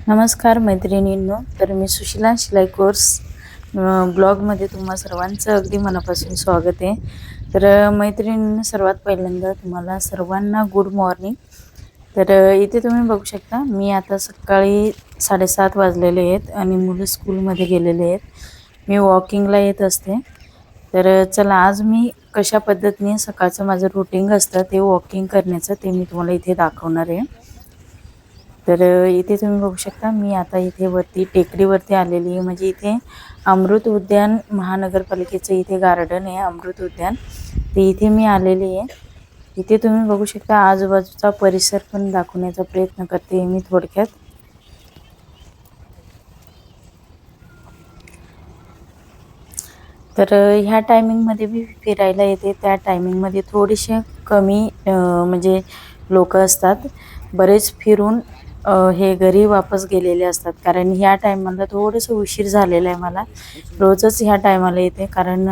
नमस्कार मैत्रिणींनो. तर मी सुशिला शिलाई कोर्स ब्लॉगमध्ये तुम्हा सर्वांचं अगदी मनापासून स्वागत आहे. तर मैत्रिणींनो, सर्वात पहिल्यांदा तुम्हाला सर्वांना गुड मॉर्निंग. तर इथे तुम्ही बघू शकता, मी आता सकाळी 7:30 वाजलेले आहेत आणि मुलं स्कूलमध्ये गेलेले आहेत. मी वॉकिंगला येत असते. तर चला, आज मी कशा पद्धतीने सकाळचं माझं रुटीन असतं ते वॉकिंग करण्याचं ते मी तुम्हाला इथे दाखवणार आहे. तर इथे तुम्ही बघू शकता, मी आता इथे वरती टेकडीवरती आलेली आहे. म्हणजे इथे अमृत उद्यान महानगरपालिकेचं इथे गार्डन आहे, अमृत उद्यान. ते इथे मी आलेली आहे. इथे तुम्ही बघू शकता, आजूबाजूचा परिसर पण दाखवण्याचा प्रयत्न करते मी थोडक्यात. तर ह्या टायमिंगमध्ये मी फिरायला येते. त्या टायमिंगमध्ये थोडेसे कमी म्हणजे लोक असतात. बरेच फिरून हे घरी वापस गेलेले असतात, कारण ह्या टायमाला थोडंसं उशीर झालेला आहे. मला रोजच ह्या टायमाला येते, कारण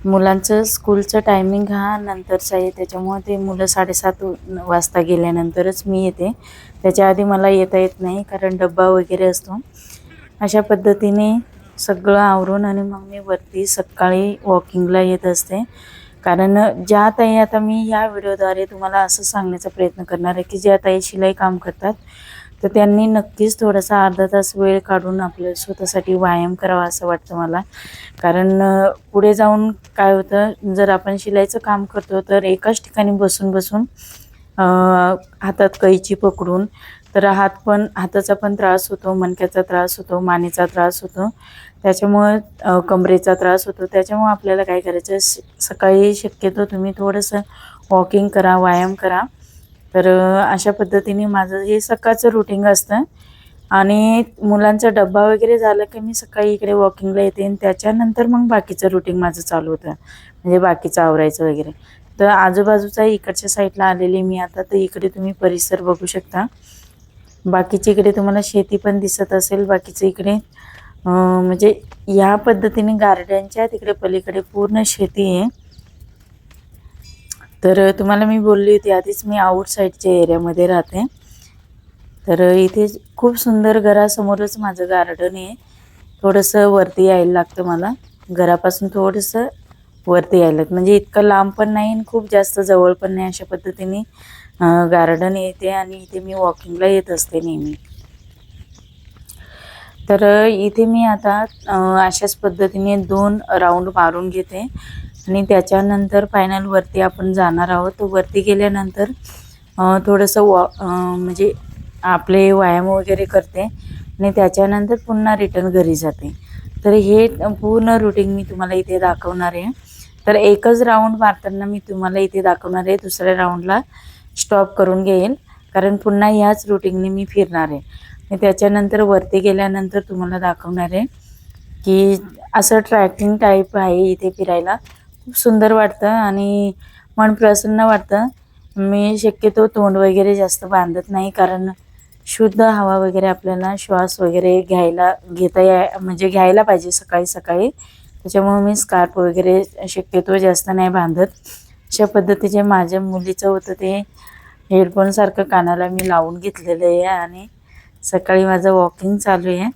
मुलांचं स्कूलचं टायमिंग हा नंतरचा आहे. त्याच्यामुळे ते मुलं 7:30 वाजता गेल्यानंतरच मी येते. त्याच्या आधी मला येता येत नाही, कारण डब्बा वगैरे असतो. अशा पद्धतीने सगळं आवरून आणि मग मी वरती सकाळी वॉकिंगला येत असते. कारण ज्या ताई, आता मी या व्हिडिओद्वारे तुम्हाला असं सांगण्याचा प्रयत्न करणार आहे की ज्या ताई शिलाई काम करतात, तर त्यांनी नक्कीच थोडासा अर्धा तास वेळ काढून आपल्या स्वतःसाठी व्यायाम करावा असं वाटतं मला. कारण पुढे जाऊन काय होतं, जर आपण शिलाईचं काम करतो तर एकाच ठिकाणी बसून बसून हातात कैची पकडून, तर हाताचा पण त्रास होतो, मणक्याचा त्रास होतो, मानेचा त्रास होतो, त्याच्यामुळे कमरेचा त्रास होतो. त्याच्यामुळे आपल्याला काय करायचं, सकाळी शक्यतो तुम्ही थोडंसं वॉकिंग करा, व्यायाम करा. तर अशा पद्धतीने माझं हे सकाळचं रुटीन असतं. आणि मुलांचा डब्बा वगैरे झाला की मी सकाळी इकडे वॉकिंगला येते आणि त्याच्यानंतर मग बाकीचं रुटीन माझं चालू होतं, म्हणजे बाकीचं आवरायचं वगैरे. तर आजूबाजूचा इकडच्या साईडला आलेली मी आता. तर इकडे तुम्ही परिसर बघू शकता. बाकीच्या इकडे तुम्हाला शेती पण दिसत असेल. बाकीचं इकडे म्हणजे या पद्धतीने गार्डनच्या तिकडे पलीकडे पूर्ण शेती आहे. तर तुम्हाला मी बोलली होती आधीच, मी आउटसाईडच्या एरियामध्ये राहते. तर इथे खूप सुंदर, घरासमोरच माझं गार्डन आहे. थोडंसं वरती यायला लागतं मला, घरापासून थोडंसं वरती यायला लागतं. म्हणजे इतकं लांब पण नाही आणि खूप जास्त जवळ पण नाही, अशा पद्धतीने गार्डन येते आणि इथे मी वॉकिंगला येत असते नेहमी. तर इथे मी आता अशाच पद्धतीने 2 राऊंड मारून घेते आणि त्याच्यानंतर फायनल वरती आपण जाणार आहोत. तर वरती गेल्यानंतर थोडंसं म्हणजे आपले व्यायाम वगैरे करते आणि त्याच्यानंतर पुन्हा रिटर्न घरी जाते. तर हे पूर्ण रुटीन मी तुम्हाला इथे दाखवणार आहे. तर एकच राऊंड मारताना मी तुम्हाला इथे दाखवणार आहे, दुसऱ्या राऊंडला स्टॉप करून घेईल, कारण पुन्हा ह्याच रुटीनने मी फिरणार आहे. आणि त्याच्यानंतर वरती गेल्यानंतर तुम्हाला दाखवणार आहे की असं ट्रॅकिंग टाईप आहे इथे फिरायला. खूप सुंदर वाटतं आणि मन प्रसन्न वाटतं. मी शक्यतो तोंड वगैरे जास्त बांधत नाही, कारण शुद्ध हवा वगैरे आपल्याला श्वास वगैरे म्हणजे घ्यायला पाहिजे सकाळी सकाळी. त्याच्यामुळे मी स्कार्फ वगैरे शक्यतो जास्त नाही बांधत. अशा पद्धतीचे माझ्या मुलीचं होतं, ते हेडफोनसारखं कानाला मी लावून घेतलेलं आहे आणि सकाळी माझं वॉकिंग चालू आहे.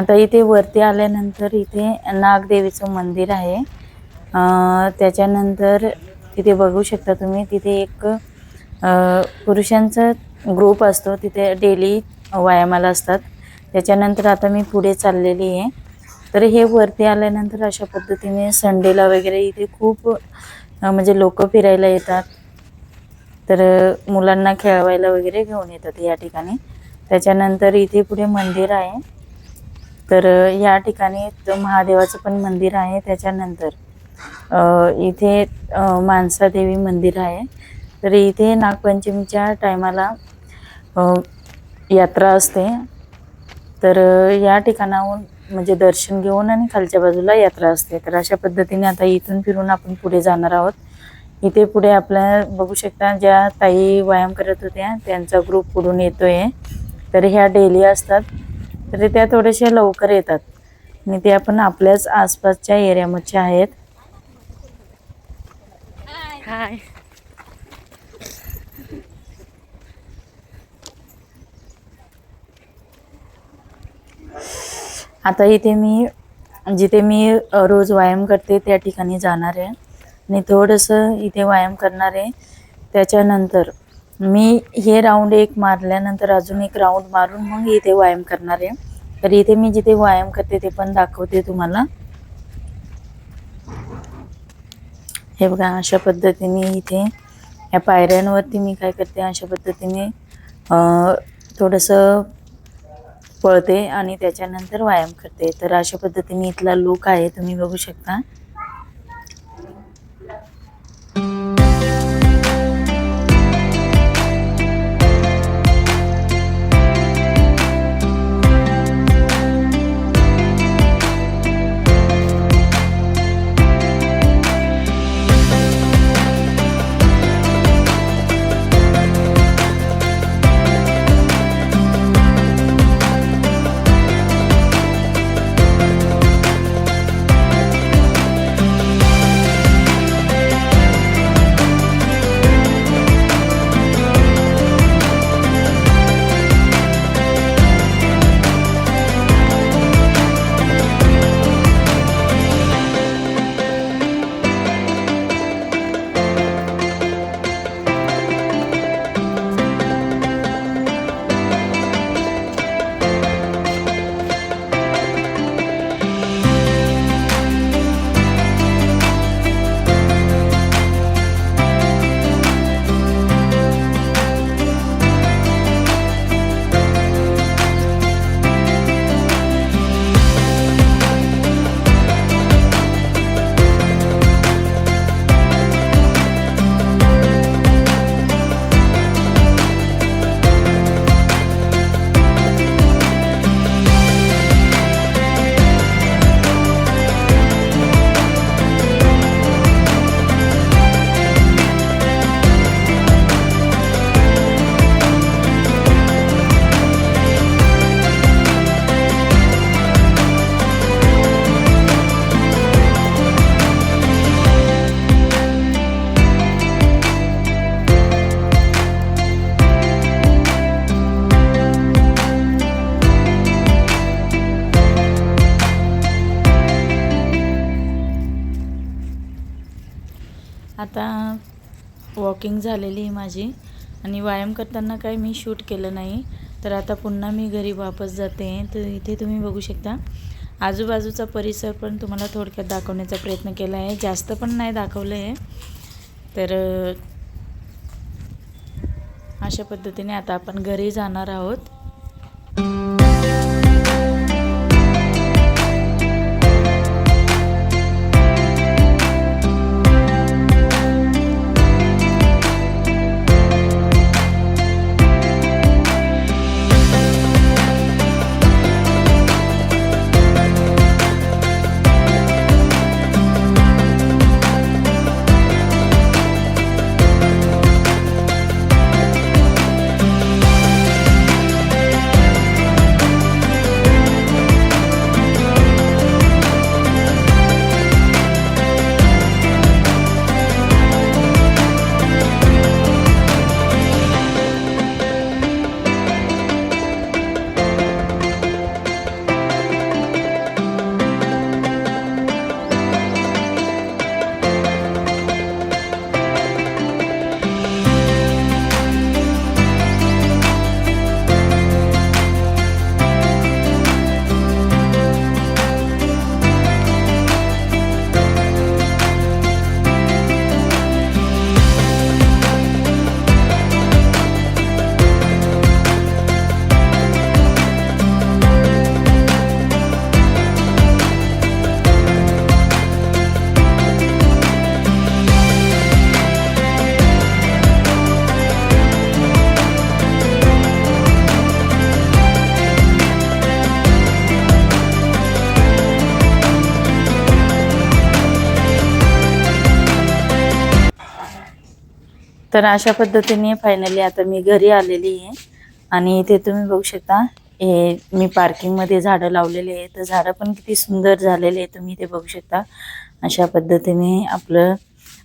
आता इथे वरती आल्यानंतर इथे नागदेवीचं मंदिर आहे. त्याच्यानंतर तिथे बघू शकता तुम्ही, तिथे एक पुरुषांचा ग्रुप असतो, तिथे डेली व्यायामाला असतात. त्याच्यानंतर आता मी पुढे चाललेली आहे. तर हे वरती आल्यानंतर अशा पद्धतीने संडेला वगैरे इथे खूप म्हणजे लोक फिरायला येतात. तर मुलांना खेळवायला वगैरे घेऊन येतात या ठिकाणी. त्याच्यानंतर इथे पुढे मंदिर आहे. तर या ठिकाणी महादेवाचं पण मंदिर आहे. त्याच्यानंतर इथे मानसादेवी मंदिर आहे. तर इथे नागपंचमीच्या टायमाला यात्रा असते. तर या ठिकाणाहून म्हणजे दर्शन घेऊन आणि खालच्या बाजूला यात्रा असते. तर अशा पद्धतीने आता इथून फिरून आपण पुढे जाणार आहोत. इथे पुढे आपल्याला बघू शकता, ज्या ताई व्यायाम करत होत्या त्यांचा ग्रुप पुढून येतोय. तर ह्या डेली असतात. तर त्या थोड्याशा लवकर येतात आणि ते आपण आपल्याच आसपासच्या एरियामध्ये आहेत. हाय. आता इथे मी जिथे मी रोज व्यायाम करते त्या ठिकाणी जाणार आहे आणि थोडंसं इथे व्यायाम करणार आहे. त्याच्यानंतर मी हे राऊंड एक मारल्यानंतर अजून एक राऊंड मारून मग इथे व्यायाम करणार आहे. तर इथे मी जिथे व्यायाम करते ते पण दाखवते तुम्हाला. हे बघा, अशा पद्धतीने इथे या पायऱ्यांवरती मी काय करते, अशा पद्धतीने थोडंसं पळते आणि त्याच्यानंतर व्यायाम करते. तर अशा पद्धतीने इथला लुक आहे, तुम्ही बघू शकता. आता वॉकिंग झालेली आहे माझी आणि व्यायाम करताना काही मी शूट केलं नाही. तर आता पुन्हा मी घरी वापस जाते. तर इथे तुम्ही बघू शकता, आजूबाजूचा परिसर पण तुम्हाला थोडक्यात दाखवण्याचा प्रयत्न केला आहे, जास्त पण नाही दाखवलं आहे. तर अशा पद्धतीने आता आपण घरी जाणार आहोत. तर अशा पद्धतीने फायनली आता मी घरी आलेली आहे आणि इथे तुम्ही बघू शकता हे मी पार्किंगमध्ये झाडं लावलेले आहेत. तर झाडं पण किती सुंदर झालेले आहे, तुम्ही इथे बघू शकता. अशा पद्धतीने आपलं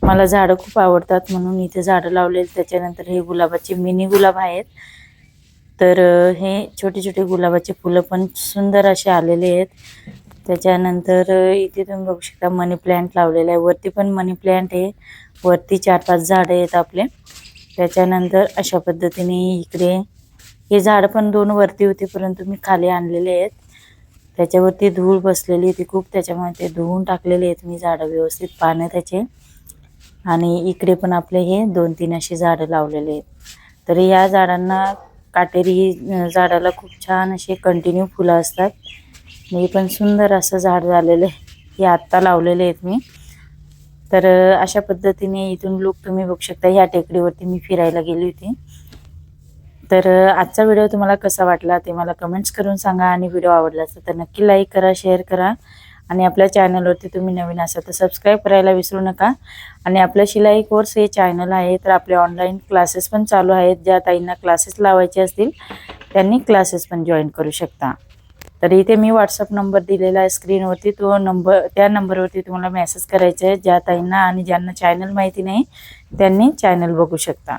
मला झाडं खूप आवडतात म्हणून इथे झाडं लावलेली. त्याच्यानंतर हे गुलाबाचे मिनी गुलाब आहेत. तर हे छोटे छोटे गुलाबाचे फुलं पण सुंदर असे आलेले आहेत. त्याच्यानंतर इथे तुम्ही बघू शकता मनी प्लांट लावलेला आहे. वरती पण मनी प्लांट आहे, वरती 4-5 झाडं आहेत आपले. त्याच्यानंतर अशा पद्धतीने इकडे हे झाड पण 2 वरती होते, परंतु मी खाली आणलेले आहेत. त्याच्यावरती धूळ बसलेली होती खूप, त्याच्यामुळे ते धुवून टाकलेले आहेत मी झाडं व्यवस्थित पानं त्याचे. आणि इकडे पण आपले हे 2-3 अशी झाडं लावलेले आहेत. तर या झाडांना काटेरी झाडाला खूप छान असे कंटिन्यू फुलं असतात. हे पण सुंदर असं झाड झालेलं आहे, हे आत्ता लावलेले आहेत मी. तर अशा पद्धतीने इथून लुक तुम्ही बघू शकता. ह्या टेकडीवरती मी फिरायला गेली होती. तर आजचा व्हिडिओ तुम्हाला कसा वाटला ते मला कमेंट्स करून सांगा. आणि व्हिडिओ आवडला असेल तर नक्की लाईक करा, शेअर करा. आणि आपल्या चॅनलवरती तुम्ही नवीन असाल तर सबस्क्राईब करायला विसरू नका. आणि आपलं शिलाई कोर्स हे चॅनल आहे, तर आपले ऑनलाईन क्लासेस पण चालू आहेत. ज्या ताईंना क्लासेस लावायचे असतील त्यांनी क्लासेस पण जॉईन करू शकता. तर इथे मी व्हॉट्सअप नंबर दिलेला आहे स्क्रीनवरती, तो नंबर त्या नंबरवरती तुम्हाला मेसेज करायचा आहे. ज्या ताईंना आणि ज्यांना चॅनल माहिती नाही त्यांनी चॅनल बघू शकता.